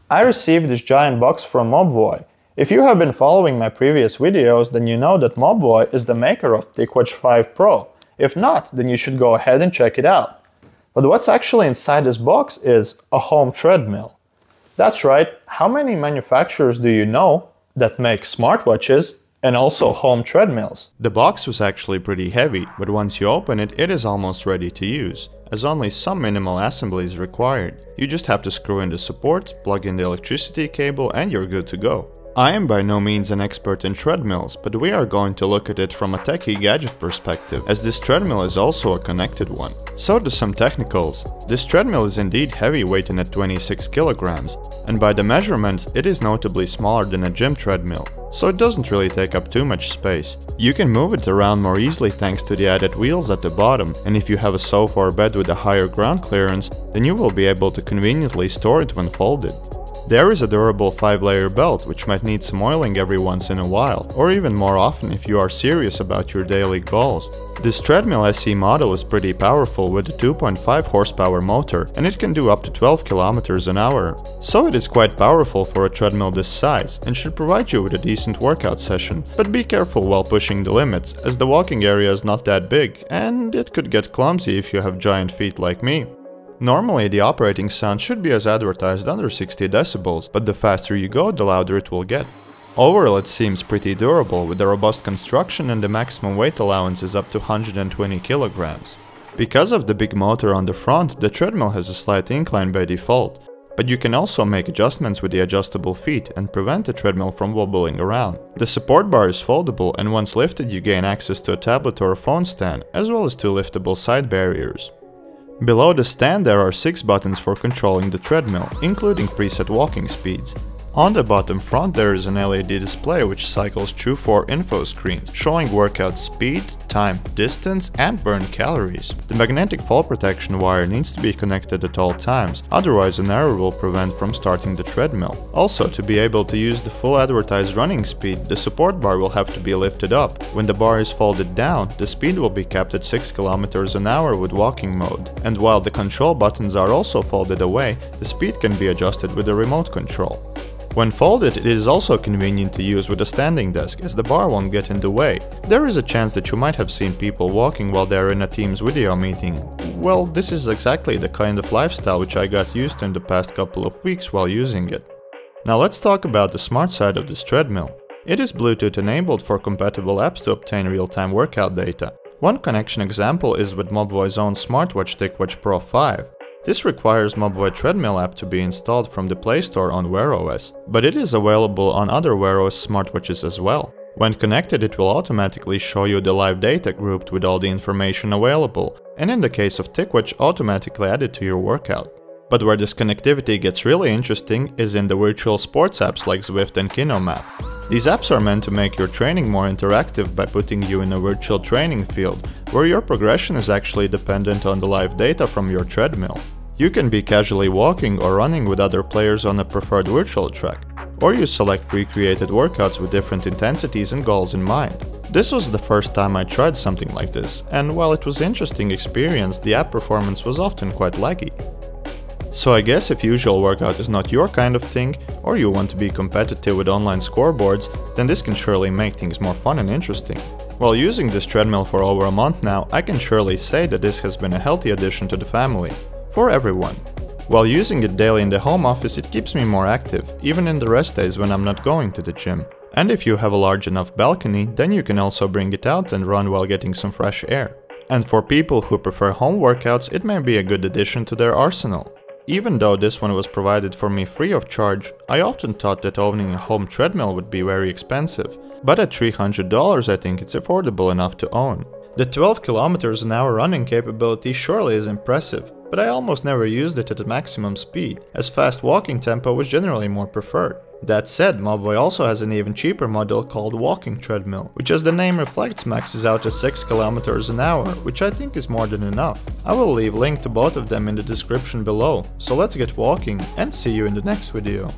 I received this giant box from Mobvoi. If you have been following my previous videos, then you know that Mobvoi is the maker of TicWatch 5 Pro. If not, then you should go ahead and check it out. But what's actually inside this box is a home treadmill. That's right, how many manufacturers do you know that make smartwatches and also home treadmills? The box was actually pretty heavy, but once you open it, it is almost ready to use, as only some minimal assembly is required. You just have to screw in the supports, plug in the electricity cable, and you're good to go. I am by no means an expert in treadmills, but we are going to look at it from a techie gadget perspective, as this treadmill is also a connected one. So to some technicals. This treadmill is indeed heavy, weighing at 26 kilograms, and by the measurement it is notably smaller than a gym treadmill, so it doesn't really take up too much space. You can move it around more easily thanks to the added wheels at the bottom, and if you have a sofa or bed with a higher ground clearance, then you will be able to conveniently store it when folded. There is a durable 5-layer belt, which might need some oiling every once in a while, or even more often if you are serious about your daily goals. This treadmill SE model is pretty powerful with a 2.5 horsepower motor, and it can do up to 12 km an hour. So it is quite powerful for a treadmill this size, and should provide you with a decent workout session. But be careful while pushing the limits, as the walking area is not that big, and it could get clumsy if you have giant feet like me. Normally the operating sound should be as advertised under 60 decibels, but the faster you go, the louder it will get. Overall it seems pretty durable, with a robust construction, and the maximum weight allowance is up to 120 kilograms. Because of the big motor on the front, the treadmill has a slight incline by default, but you can also make adjustments with the adjustable feet and prevent the treadmill from wobbling around. The support bar is foldable, and once lifted you gain access to a tablet or a phone stand, as well as 2 liftable side barriers. Below the stand there are 6 buttons for controlling the treadmill, including preset walking speeds. On the bottom front there is an LED display which cycles through 4 info screens, showing workout speed, time, distance, and burned calories. The magnetic fall protection wire needs to be connected at all times, otherwise an error will prevent from starting the treadmill. Also, to be able to use the full advertised running speed, the support bar will have to be lifted up. When the bar is folded down, the speed will be capped at 6 km an hour with walking mode. And while the control buttons are also folded away, the speed can be adjusted with a remote control. When folded, it is also convenient to use with a standing desk, as the bar won't get in the way. There is a chance that you might have seen people walking while they are in a Teams video meeting. Well, this is exactly the kind of lifestyle which I got used to in the past couple of weeks while using it. Now let's talk about the smart side of this treadmill. It is Bluetooth enabled for compatible apps to obtain real-time workout data. One connection example is with Mobvoi's own smartwatch TicWatch Pro 5. This requires Mobvoi Treadmill app to be installed from the Play Store on Wear OS, but it is available on other Wear OS smartwatches as well. When connected, it will automatically show you the live data grouped with all the information available, and in the case of TicWatch, automatically added to your workout. But where this connectivity gets really interesting is in the virtual sports apps like Zwift and KinoMap. These apps are meant to make your training more interactive by putting you in a virtual training field, where your progression is actually dependent on the live data from your treadmill. You can be casually walking or running with other players on a preferred virtual track, or you select pre-created workouts with different intensities and goals in mind. This was the first time I tried something like this, and while it was an interesting experience, the app performance was often quite laggy. So I guess if usual workout is not your kind of thing, or you want to be competitive with online scoreboards, then this can surely make things more fun and interesting. While using this treadmill for over a month now, I can surely say that this has been a healthy addition to the family. For everyone. While using it daily in the home office, it keeps me more active, even in the rest days when I'm not going to the gym. And if you have a large enough balcony, then you can also bring it out and run while getting some fresh air. And for people who prefer home workouts, it may be a good addition to their arsenal. Even though this one was provided for me free of charge, I often thought that owning a home treadmill would be very expensive. But at $300 I think it's affordable enough to own. The 12 km an hour running capability surely is impressive, but I almost never used it at the maximum speed, as fast walking tempo was generally more preferred. That said, Mobvoi also has an even cheaper model called Walking Treadmill, which, as the name reflects, maxes out at 6 km an hour, which I think is more than enough. I will leave a link to both of them in the description below, so let's get walking and see you in the next video.